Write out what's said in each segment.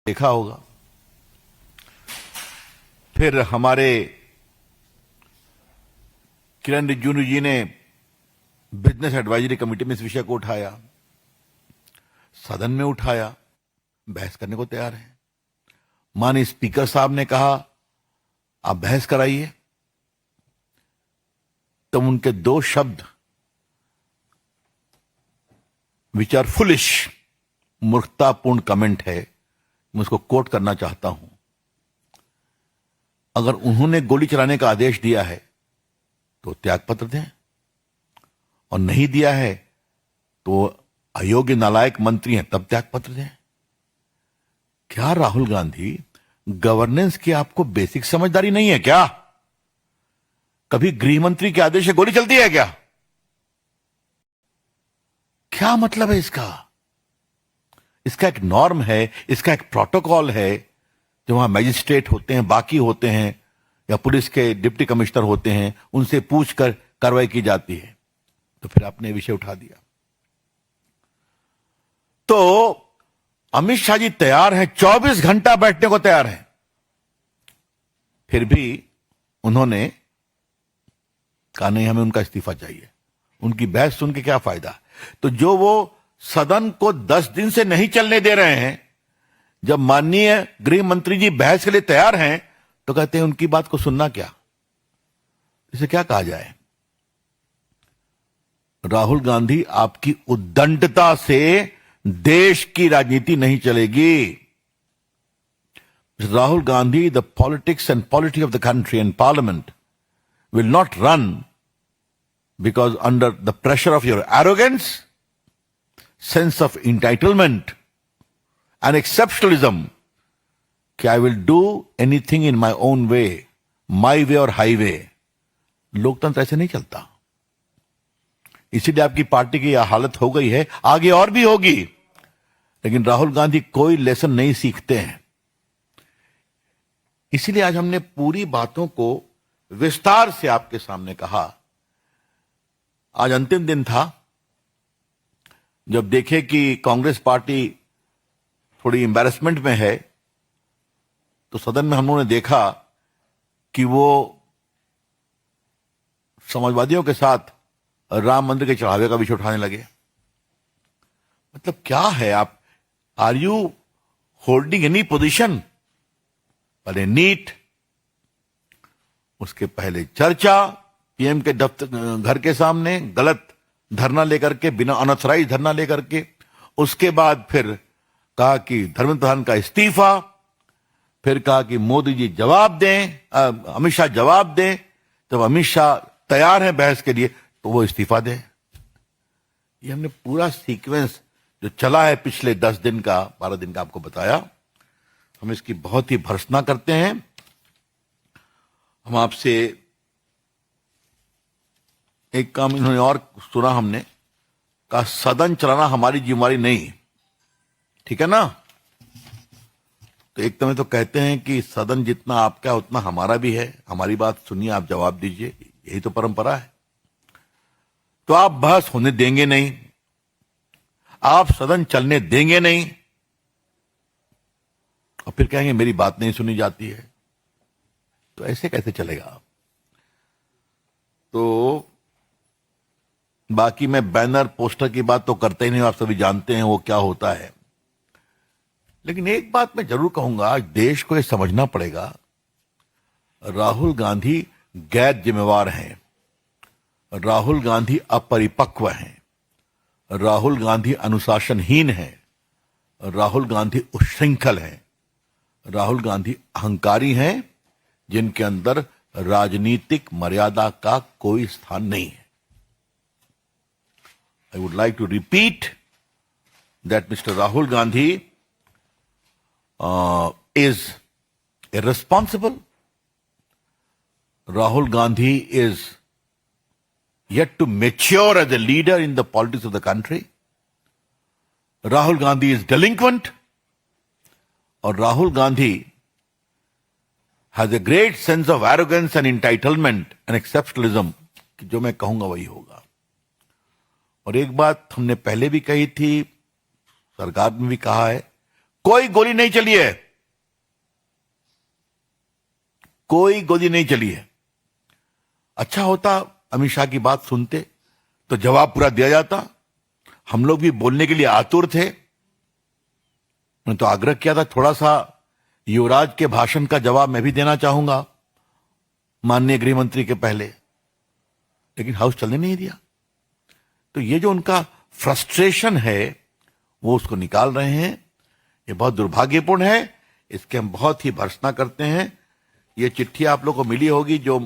देखा होगा। फिर हमारे किरण रिजिजू जी ने बिजनेस एडवाइजरी कमेटी में इस विषय को उठाया, सदन में उठाया, बहस करने को तैयार है। माननीय स्पीकर साहब ने कहा आप बहस कराइए, तो उनके दो शब्द विच आर फुलिश, मूर्खतापूर्ण कमेंट है, मैं उसको कोट करना चाहता हूं। अगर उन्होंने गोली चलाने का आदेश दिया है तो त्यागपत्र दें, और नहीं दिया है तो अयोग्य नालायक मंत्री हैं तब त्यागपत्र दें। क्या राहुल गांधी, गवर्नेंस की आपको बेसिक समझदारी नहीं है क्या? कभी गृह मंत्री के आदेश से गोली चलती है क्या? क्या मतलब है इसका? इसका एक नॉर्म है, इसका एक प्रोटोकॉल है। जो वहां मैजिस्ट्रेट होते हैं, बाकी होते हैं, या पुलिस के डिप्टी कमिश्नर होते हैं, उनसे पूछकर कार्रवाई की जाती है। तो फिर आपने विषय उठा दिया। तो अमित शाह जी तैयार हैं, 24 घंटा बैठने को तैयार हैं, फिर भी उन्होंने कहा नहीं, हमें उनका इस्तीफा चाहिए। उनकी बहस सुन के क्या फायदा? तो जो वो सदन को 10 दिन से नहीं चलने दे रहे हैं, जब माननीय गृह मंत्री जी बहस के लिए तैयार हैं, तो कहते हैं उनकी बात को सुनना क्या? इसे क्या कहा जाए? राहुल गांधी, आपकी उद्दंडता से देश की राजनीति नहीं चलेगी। Rahul Gandhi, the politics and polity of the country and parliament will not run because under the pressure of your arrogance, sense of entitlement and exceptionalism, कि I will do anything in my own way, my way or highway। लोकतंत्र ऐसे नहीं चलता। इसीलिए आपकी party की यह हालत हो गई है, आगे और भी होगी। लेकिन राहुल गांधी कोई लेसन नहीं सीखते हैं। इसीलिए आज हमने पूरी बातों को विस्तार से आपके सामने कहा। आज अंतिम दिन था, जब देखे कि कांग्रेस पार्टी थोड़ी एम्बैरेसमेंट में है, तो सदन में हम लोगों ने देखा कि वो समाजवादियों के साथ राम मंदिर के चढ़ावे का विषय उठाने लगे। मतलब क्या है? आप are you holding any position? पहले नीट, उसके पहले चर्चा, पीएम के दफ्तर घर के सामने गलत धरना लेकर के, बिना अनऑथराइज धरना लेकर के, उसके बाद फिर कहा कि धर्मेंद्र प्रधान का इस्तीफा, फिर कहा कि मोदी जी जवाब दें, अमित शाह जवाब दें। जब अमित शाह तैयार हैं बहस के लिए तो वो इस्तीफा दें। ये हमने पूरा सीक्वेंस जो चला है पिछले 10 दिन का, 12 दिन का आपको बताया। हम इसकी बहुत ही भर्त्सना करते हैं। हम आपसे एक काम इन्होंने और सुना, हमने कहा सदन चलाना हमारी जिम्मेवारी नहीं, ठीक है ना? तो एक समय तो कहते हैं कि सदन जितना आपका उतना हमारा भी है, हमारी बात सुनिए, आप जवाब दीजिए, यही तो परंपरा है। तो आप बहस होने देंगे नहीं, आप सदन चलने देंगे नहीं, और फिर कहेंगे मेरी बात नहीं सुनी जाती है। तो ऐसे कैसे चलेगा? तो बाकी मैं बैनर पोस्टर की बात तो करते ही नहीं, आप सभी जानते हैं वो क्या होता है। लेकिन एक बात मैं जरूर कहूंगा, देश को यह समझना पड़ेगा, राहुल गांधी गैर जिम्मेवार हैं, राहुल गांधी अपरिपक्व हैं, राहुल गांधी अनुशासनहीन हैं, राहुल गांधी उच्छृंखल हैं, राहुल गांधी अहंकारी हैं, जिनके अंदर राजनीतिक मर्यादा का कोई स्थान नहीं है। I would like to repeat that Mr. Rahul Gandhi is irresponsible. Rahul Gandhi is yet to mature as a leader in the politics of the country. Rahul Gandhi is delinquent, और Rahul Gandhi has a great sense of arrogance and entitlement and exceptionalism, कि जो मैं कहूंगा वही होगा। और एक बात हमने पहले भी कही थी, सरकार ने भी कहा है, कोई गोली नहीं चली है, कोई गोली नहीं चली है। अच्छा होता अमित शाह की बात सुनते तो जवाब पूरा दिया जाता। हम लोग भी बोलने के लिए आतुर थे। मैंने तो आग्रह किया था थोड़ा सा युवराज के भाषण का जवाब मैं भी देना चाहूंगा माननीय गृह मंत्री के पहले, लेकिन हाउस चलने नहीं दिया। तो ये जो उनका फ्रस्ट्रेशन है वो उसको निकाल रहे हैं। ये बहुत दुर्भाग्यपूर्ण है, इसके हम बहुत ही भर्त्सना करते हैं। ये चिट्ठी आप लोग को मिली होगी जो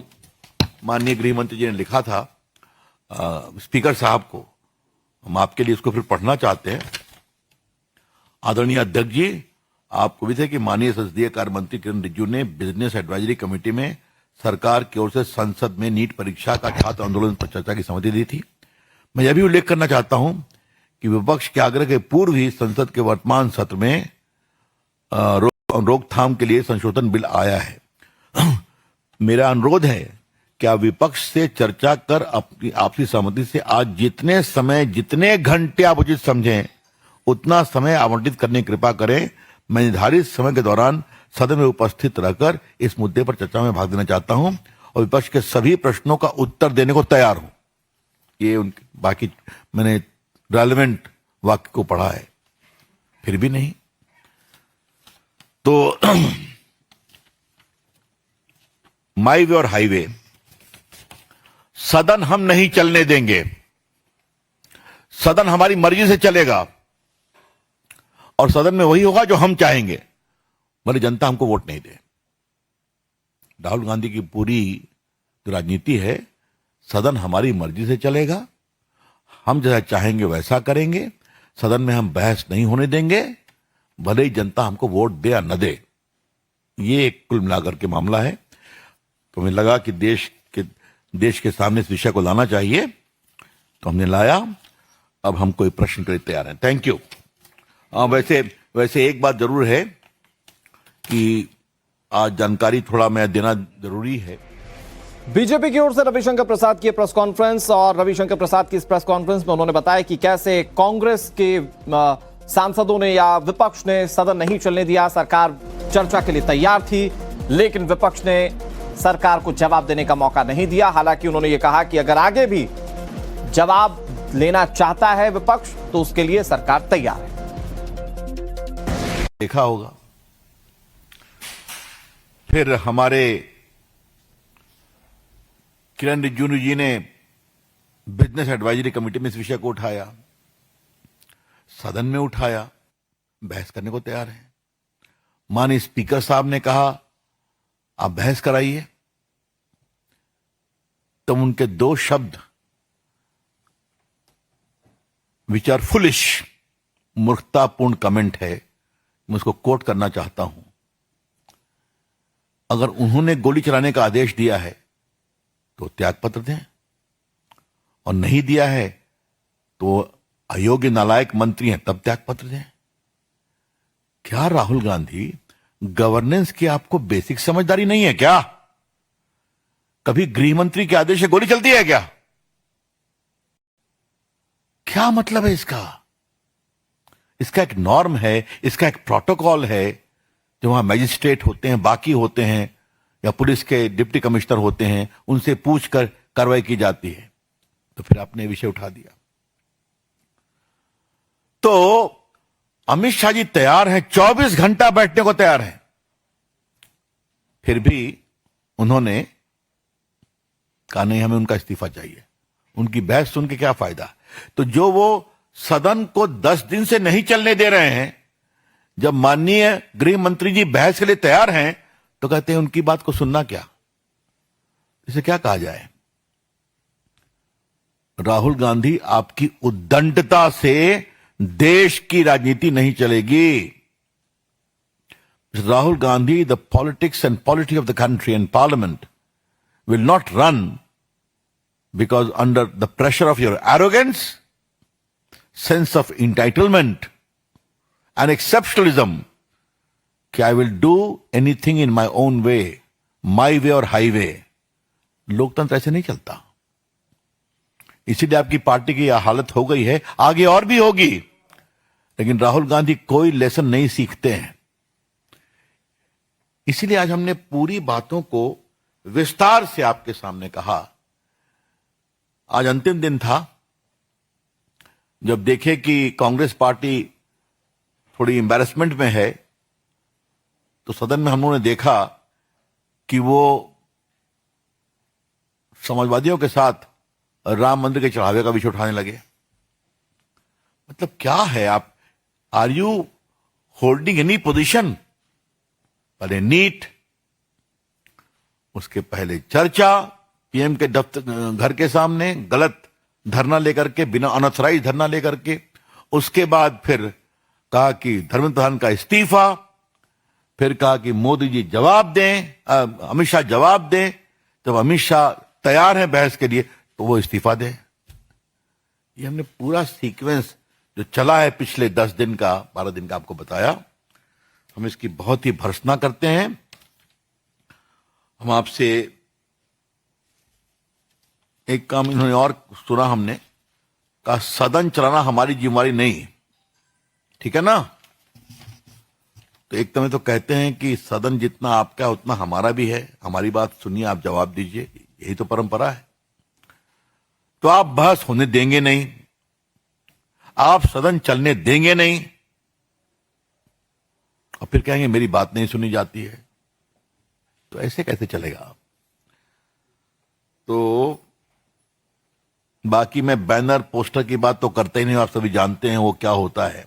माननीय गृह मंत्री जी ने लिखा था स्पीकर साहब को। हम आपके लिए इसको फिर पढ़ना चाहते हैं। आदरणीय अध्यक्ष जी, आपको भी थे कि माननीय संसदीय कार्य मंत्री किरण रिजिजू ने बिजनेस एडवाइजरी कमेटी में सरकार की ओर से संसद में नीट परीक्षा का छात्र आंदोलन पर चर्चा की सहमति दी थी। मैं यह भी उल्लेख करना चाहता हूं कि विपक्ष के आग्रह के पूर्व ही संसद के वर्तमान सत्र में रोकथाम के लिए संशोधन बिल आया है। मेरा अनुरोध है कि आप विपक्ष से चर्चा कर अपनी आपसी सहमति से आज जितने समय जितने घंटे आप उचित समझें उतना समय आवंटित करने की कृपा करें। मैं निर्धारित समय के दौरान सदन में उपस्थित रहकर इस मुद्दे पर चर्चा में भाग लेना चाहता हूं और विपक्ष के सभी प्रश्नों का उत्तर देने को तैयार हूं। ये उनके बाकी मैंने रेलेवेंट वाक्य को पढ़ा है, फिर भी नहीं। तो माई वे और हाईवे, सदन हम नहीं चलने देंगे। सदन हमारी मर्जी से चलेगा और सदन में वही होगा जो हम चाहेंगे, भले जनता हमको वोट नहीं दे। राहुल गांधी की पूरी जो राजनीति है, सदन हमारी मर्जी से चलेगा, हम जैसा चाहेंगे वैसा करेंगे, सदन में हम बहस नहीं होने देंगे, भले ही जनता हमको वोट दे या न दे। ये एक कुल मिलाकर के मामला है। तो हमें लगा कि देश के सामने इस विषय को लाना चाहिए, तो हमने लाया। अब हम कोई प्रश्न के लिए तैयार हैं। Thank you. वैसे एक बात जरूर है कि आज जानकारी थोड़ा मैं देना जरूरी है। बीजेपी की ओर से रविशंकर प्रसाद की प्रेस कॉन्फ्रेंस, और रविशंकर प्रसाद की इस प्रेस कॉन्फ्रेंस में उन्होंने बताया कि कैसे कांग्रेस के सांसदों ने या विपक्ष ने सदन नहीं चलने दिया। सरकार चर्चा के लिए तैयार थी, लेकिन विपक्ष ने सरकार को जवाब देने का मौका नहीं दिया। हालांकि उन्होंने ये कहा कि अगर आगे भी जवाब लेना चाहता है विपक्ष तो उसके लिए सरकार तैयार है। देखा होगा फिर हमारे किरण रिजिजू जी ने बिजनेस एडवाइजरी कमेटी में इस विषय को उठाया, सदन में उठाया, बहस करने को तैयार है। माननीय स्पीकर साहब ने कहा आप बहस कराइए, तो उनके दो शब्द विच आर फुलिश, मूर्खतापूर्ण कमेंट है, मैं उसको कोट करना चाहता हूं। अगर उन्होंने गोली चलाने का आदेश दिया है तो त्यागपत्र दें, और नहीं दिया है तो अयोग्य नालायक मंत्री हैं तब त्यागपत्र दें। क्या राहुल गांधी, गवर्नेंस की आपको बेसिक समझदारी नहीं है क्या? कभी गृह मंत्री के आदेश से गोली चलती है क्या? क्या मतलब है इसका? इसका एक नॉर्म है, इसका एक प्रोटोकॉल है। जो वहां मैजिस्ट्रेट होते हैं, बाकी होते हैं, या पुलिस के डिप्टी कमिश्नर होते हैं, उनसे पूछकर कार्रवाई की जाती है। तो फिर आपने विषय उठा दिया। तो अमित शाह जी तैयार हैं, 24 घंटा बैठने को तैयार हैं, फिर भी उन्होंने कहा नहीं, हमें उनका इस्तीफा चाहिए। उनकी बहस सुन के क्या फायदा? तो जो वो सदन को 10 दिन से नहीं चलने दे रहे हैं, जब माननीय गृह मंत्री जी बहस के लिए तैयार हैं, तो कहते हैं उनकी बात को सुनना क्या? इसे क्या कहा जाए? राहुल गांधी, आपकी उद्दंडता से देश की राजनीति नहीं चलेगी। Rahul Gandhi, the politics and polity of the country and parliament will not run because under the pressure of your arrogance, sense of entitlement and exceptionalism, कि I will do anything in my own way, my way or highway. लोकतंत्र ऐसे नहीं चलता। इसीलिए आपकी party की यह हालत हो गई है, आगे और भी होगी। लेकिन राहुल गांधी कोई लेसन नहीं सीखते हैं। इसीलिए आज हमने पूरी बातों को विस्तार से आपके सामने कहा। आज अंतिम दिन था, जब देखे कि कांग्रेस पार्टी थोड़ी एम्बैरेसमेंट में है, तो सदन में हम लोगों ने देखा कि वो समाजवादियों के साथ राम मंदिर के चढ़ावे का विषय उठाने लगे। मतलब क्या है, आप are you holding any position? पहले नीट, उसके पहले चर्चा पीएम के दफ्तर घर के सामने गलत धरना लेकर के, बिना अनऑथराइज धरना लेकर के, उसके बाद फिर कहा कि धर्मेंद्र प्रधान का इस्तीफा, फिर कहा कि मोदी जी जवाब दें, अमित शाह जवाब दें। जब अमित शाह तैयार है बहस के लिए तो वो इस्तीफा दें। ये हमने पूरा सीक्वेंस जो चला है पिछले 10 दिन का, 12 दिन का आपको बताया। हम इसकी बहुत ही भर्त्सना करते हैं। हम आपसे एक काम इन्होंने और सुना, हमने कहा सदन चलाना हमारी जिम्मेवारी नहीं, ठीक है ना। तो एक समय तो कहते हैं कि सदन जितना आपका उतना हमारा भी है, हमारी बात सुनिए, आप जवाब दीजिए, यही तो परंपरा है। तो आप बहस होने देंगे नहीं, आप सदन चलने देंगे नहीं, और फिर कहेंगे मेरी बात नहीं सुनी जाती है। तो ऐसे कैसे चलेगा? तो बाकी मैं बैनर पोस्टर की बात तो करते ही नहीं, आप सभी जानते हैं वो क्या होता है।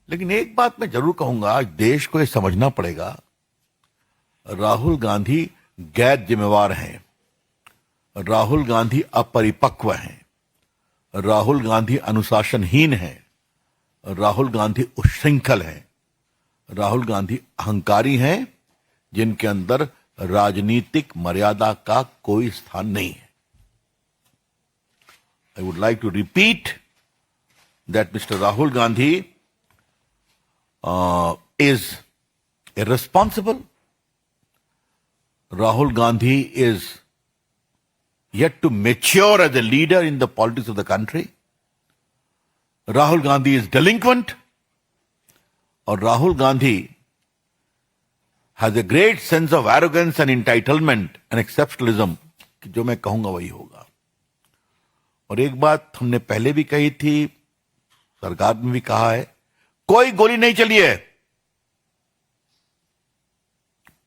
लेकिन एक बात मैं जरूर कहूंगा, आज देश को यह समझना पड़ेगा, राहुल गांधी गैर जिम्मेवार हैं, राहुल गांधी अपरिपक्व हैं, राहुल गांधी अनुशासनहीन हैं, राहुल गांधी उच्छृंखल हैं, राहुल गांधी अहंकारी हैं, जिनके अंदर राजनीतिक मर्यादा का कोई स्थान नहीं है। I would like to repeat that Mr. Rahul Gandhi is irresponsible. Rahul Gandhi is yet to mature as a leader in the politics of the country. Rahul Gandhi is delinquent. और Rahul Gandhi has a great sense of arrogance and entitlement and exceptionalism, कि जो मैं कहूंगा वही होगा। और एक बात हमने पहले भी कही थी, सरकार में भी कहा है, कोई गोली नहीं चली है,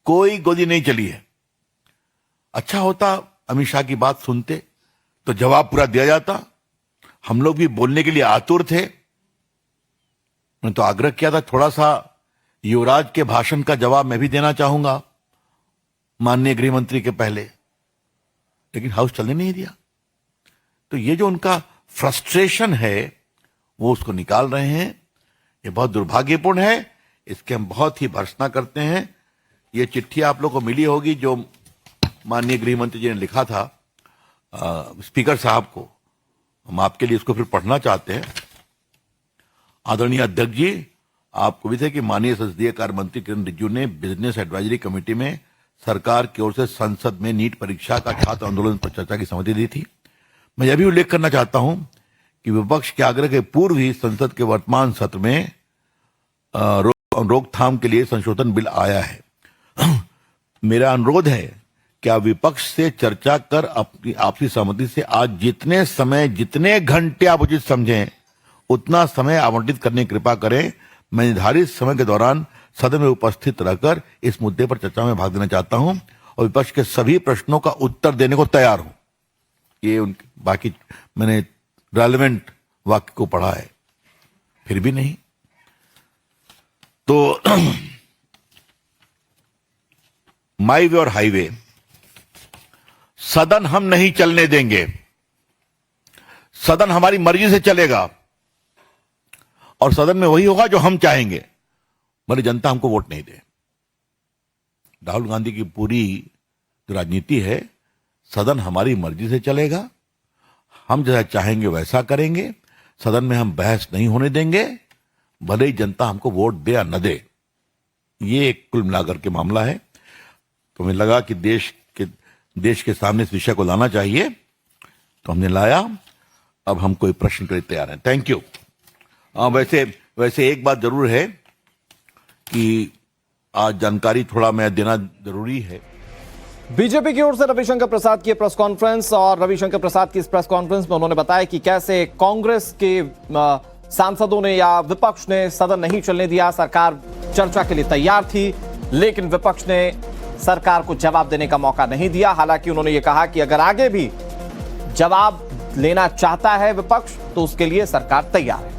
कोई गोली नहीं चली है। अच्छा होता अमित शाह की बात सुनते तो जवाब पूरा दिया जाता। हम लोग भी बोलने के लिए आतुर थे। मैंने तो आग्रह किया था, थोड़ा सा युवराज के भाषण का जवाब मैं भी देना चाहूंगा माननीय गृह मंत्री के पहले, लेकिन हाउस चलने नहीं दिया। तो ये जो उनका फ्रस्ट्रेशन है वो उसको निकाल रहे हैं, ये बहुत दुर्भाग्यपूर्ण है। इसके हम बहुत ही भर्त्सना करते हैं। ये चिट्ठी आप लोग को मिली होगी जो माननीय गृह मंत्री जी ने लिखा था स्पीकर साहब को। हम आपके लिए इसको फिर पढ़ना चाहते हैं। आदरणीय अध्यक्ष जी, आपको भी थे कि माननीय संसदीय कार्य मंत्री किरण रिजिजू ने बिजनेस एडवाइजरी कमेटी में सरकार की ओर से संसद में नीट परीक्षा का छात्र आंदोलन पर चर्चा की सहमति दी थी। मैं यह भी उल्लेख करना चाहता हूं कि विपक्ष के आग्रह के पूर्व ही संसद के वर्तमान सत्र में रोकथाम के लिए संशोधन बिल आया है। मेरा अनुरोध है कि आप विपक्ष से चर्चा कर अपनी आपसी सहमति से आज जितने समय, जितने घंटे आप उचित समझें उतना समय आवंटित करने की कृपा करें। मैं निर्धारित समय के दौरान सदन में उपस्थित रहकर इस मुद्दे पर चर्चा में भाग लेना चाहता हूं और विपक्ष के सभी प्रश्नों का उत्तर देने को तैयार हूं। ये उनके बाकी मैंने रेलेवेंट वाक्य को पढ़ा है, फिर भी नहीं। तो माई वे और हाईवे, सदन हम नहीं चलने देंगे। सदन हमारी मर्जी से चलेगा और सदन में वही होगा जो हम चाहेंगे, भले जनता हमको वोट नहीं दे। राहुल गांधी की पूरी जो राजनीति है, सदन हमारी मर्जी से चलेगा, हम जैसा चाहेंगे वैसा करेंगे, सदन में हम बहस नहीं होने देंगे, भले ही जनता हमको वोट दे या न दे। ये एक कुल मिलाकर के मामला है। तो हमें लगा कि देश के सामने इस विषय को लाना चाहिए, तो हमने लाया। अब हम कोई प्रश्न के लिए तैयार हैं। Thank you. वैसे वैसे एक बात जरूर है कि आज जानकारी थोड़ा मैं देना जरूरी है। बीजेपी की ओर से रविशंकर प्रसाद की प्रेस कॉन्फ्रेंस, और रविशंकर प्रसाद की इस प्रेस कॉन्फ्रेंस में उन्होंने बताया कि कैसे कांग्रेस के सांसदों ने या विपक्ष ने सदन नहीं चलने दिया। सरकार चर्चा के लिए तैयार थी, लेकिन विपक्ष ने सरकार को जवाब देने का मौका नहीं दिया। हालांकि उन्होंने ये कहा कि अगर आगे भी जवाब लेना चाहता है विपक्ष तो उसके लिए सरकार तैयार है।